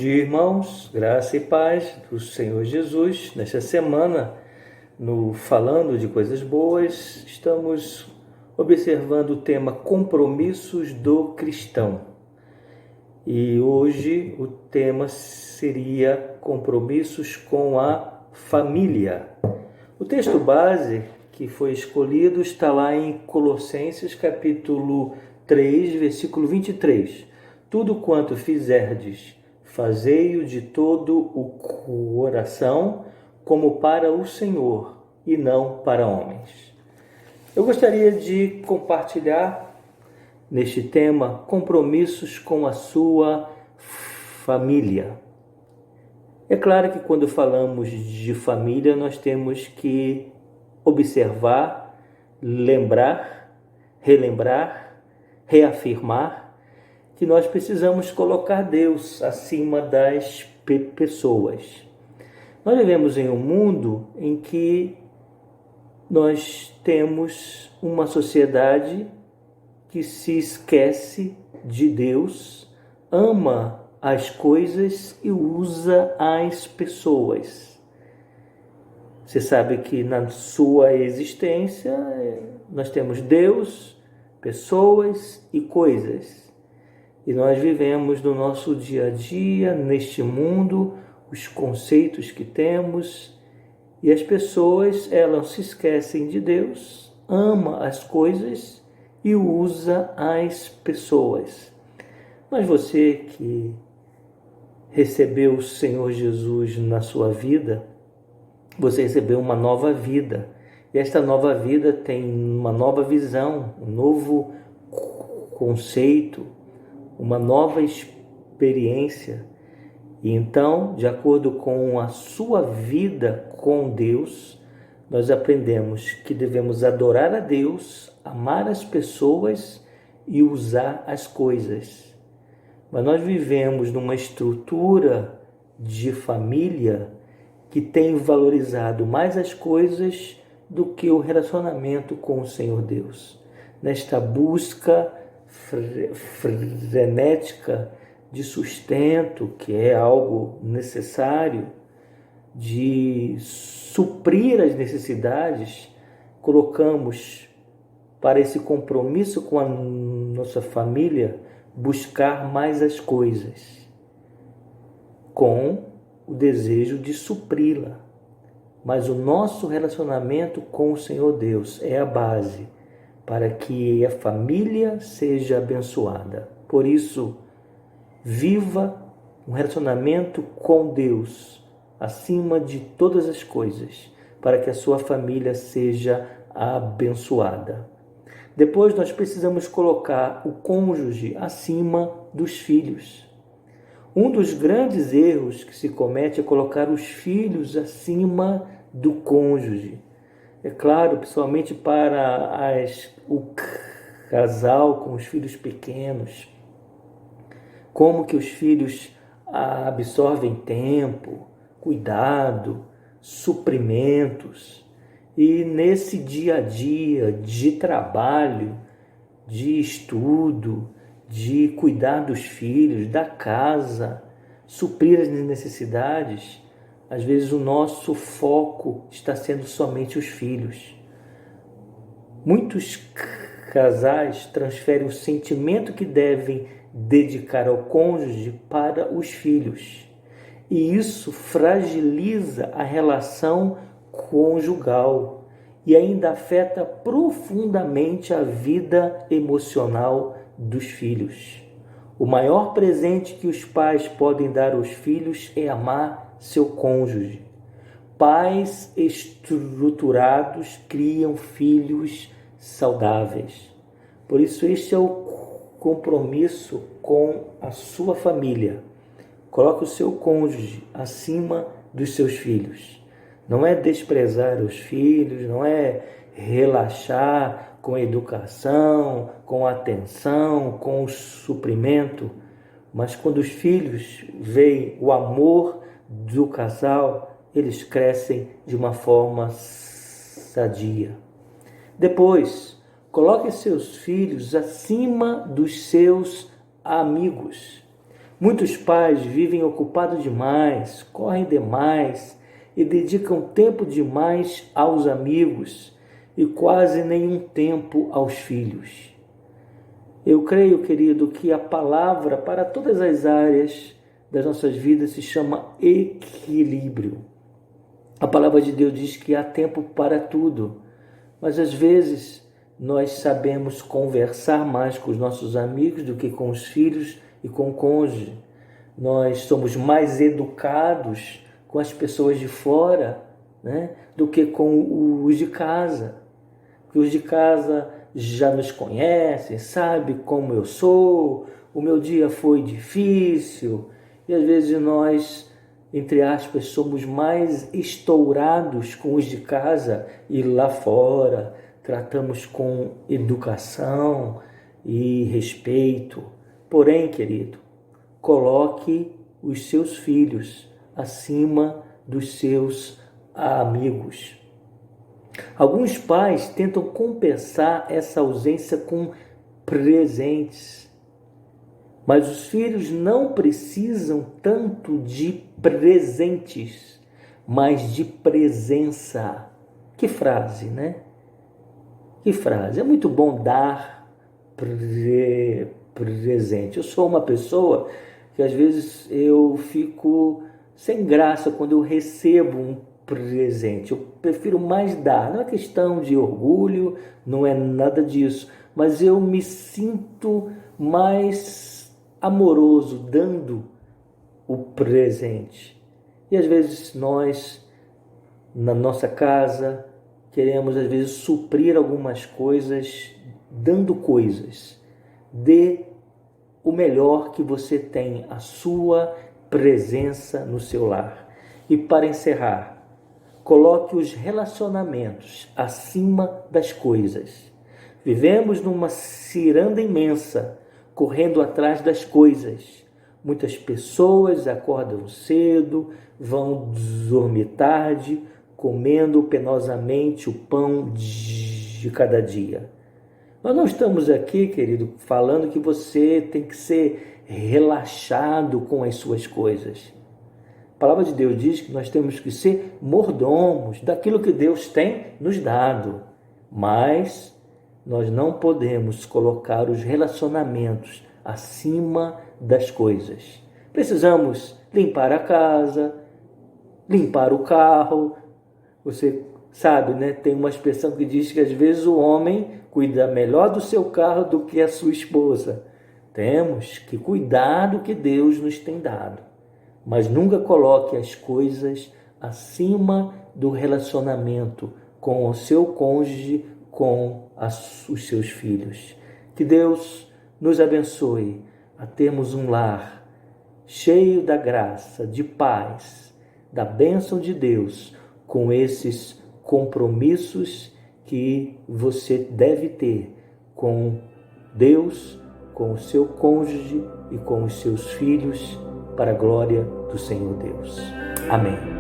dia, irmãos, graça e paz do Senhor Jesus. Nesta semana, no Falando de Coisas Boas, estamos observando o tema Compromissos do Cristão. E hoje o tema seria Compromissos com a Família. O texto base que foi escolhido está lá em Colossenses capítulo 3, versículo 23. Tudo quanto fizerdes, fazei-o de todo o coração, como para o Senhor, e não para homens. Eu gostaria de compartilhar neste tema compromissos com a sua família. É claro que quando falamos de família, nós temos que observar, lembrar, relembrar, reafirmar que nós precisamos colocar Deus acima das pessoas. Nós vivemos em um mundo em que nós temos uma sociedade que se esquece de Deus, ama as coisas e usa as pessoas. Você sabe que na sua existência nós temos Deus, pessoas e coisas. E nós vivemos no nosso dia a dia, neste mundo, os conceitos que temos, e as pessoas, elas se esquecem de Deus, ama as coisas e usa as pessoas. Mas você que recebeu o Senhor Jesus na sua vida, você recebeu uma nova vida. E esta nova vida tem uma nova visão, um novo conceito, uma nova experiência. E então, de acordo com a sua vida com Deus, nós aprendemos que devemos adorar a Deus, amar as pessoas e usar as coisas. Mas nós vivemos numa estrutura de família que tem valorizado mais as coisas do que o relacionamento com o Senhor Deus. Nesta busca frenética de sustento, que é algo necessário, de suprir as necessidades, colocamos para esse compromisso com a nossa família buscar mais as coisas, com o desejo de supri-la. Mas o nosso relacionamento com o Senhor Deus é a base para que a família seja abençoada. Por isso, viva um relacionamento com Deus acima de todas as coisas, para que a sua família seja abençoada. Depois nós precisamos colocar o cônjuge acima dos filhos. Um dos grandes erros que se comete é colocar os filhos acima do cônjuge. É claro, principalmente para o casal com os filhos pequenos, como que os filhos absorvem tempo, cuidado, suprimentos. E nesse dia a dia de trabalho, de estudo, de cuidar dos filhos, da casa, suprir as necessidades, às vezes o nosso foco está sendo somente os filhos. Muitos casais transferem o sentimento que devem dedicar ao cônjuge para os filhos. E isso fragiliza a relação conjugal e ainda afeta profundamente a vida emocional dos filhos. O maior presente que os pais podem dar aos filhos é amar seu cônjuge. Pais estruturados criam filhos saudáveis. Por isso, este é o compromisso com a sua família. Coloque o seu cônjuge acima dos seus filhos. Não é desprezar os filhos, não é relaxar com a educação, com a atenção, com o suprimento, mas quando os filhos veem o amor do casal, eles crescem de uma forma sadia. Depois, coloque seus filhos acima dos seus amigos. Muitos pais vivem ocupados demais, correm demais e dedicam tempo demais aos amigos e quase nenhum tempo aos filhos. Eu creio, querido, que a palavra para todas as áreas das nossas vidas se chama equilíbrio. A palavra de Deus diz que há tempo para tudo, mas às vezes nós sabemos conversar mais com os nossos amigos do que com os filhos e com o cônjuge. Nós somos mais educados com as pessoas de fora, né, do que com os de casa. Porque os de casa já nos conhecem, sabe como eu sou, o meu dia foi difícil, e às vezes nós, entre aspas, somos mais estourados com os de casa e lá fora tratamos com educação e respeito. Porém, querido, coloque os seus filhos acima dos seus amigos. Alguns pais tentam compensar essa ausência com presentes, mas os filhos não precisam tanto de presentes, mas de presença. Que frase, né? Que frase. É muito bom dar presente. Eu sou uma pessoa que às vezes eu fico sem graça quando eu recebo um presente. Eu prefiro mais dar. Não é questão de orgulho, não é nada disso, mas eu me sinto mais amoroso dando o presente. E às vezes nós, na nossa casa, queremos às vezes suprir algumas coisas dando coisas. Dê o melhor que você tem, a sua presença no seu lar. E para encerrar, coloque os relacionamentos acima das coisas. Vivemos numa ciranda imensa, correndo atrás das coisas. Muitas pessoas acordam cedo, vão dormir tarde, comendo penosamente o pão de cada dia. Nós não estamos aqui, querido, falando que você tem que ser relaxado com as suas coisas. A palavra de Deus diz que nós temos que ser mordomos daquilo que Deus tem nos dado. Mas nós não podemos colocar os relacionamentos acima das coisas. Precisamos limpar a casa, limpar o carro. Você sabe, né? Tem uma expressão que diz que às vezes o homem cuida melhor do seu carro do que a sua esposa. Temos que cuidar do que Deus nos tem dado, mas nunca coloque as coisas acima do relacionamento com o seu cônjuge, com os seus filhos. Que Deus nos abençoe a termos um lar cheio da graça, de paz, da bênção de Deus, com esses compromissos que você deve ter com Deus, com o seu cônjuge e com os seus filhos, para a glória do Senhor Deus. Amém.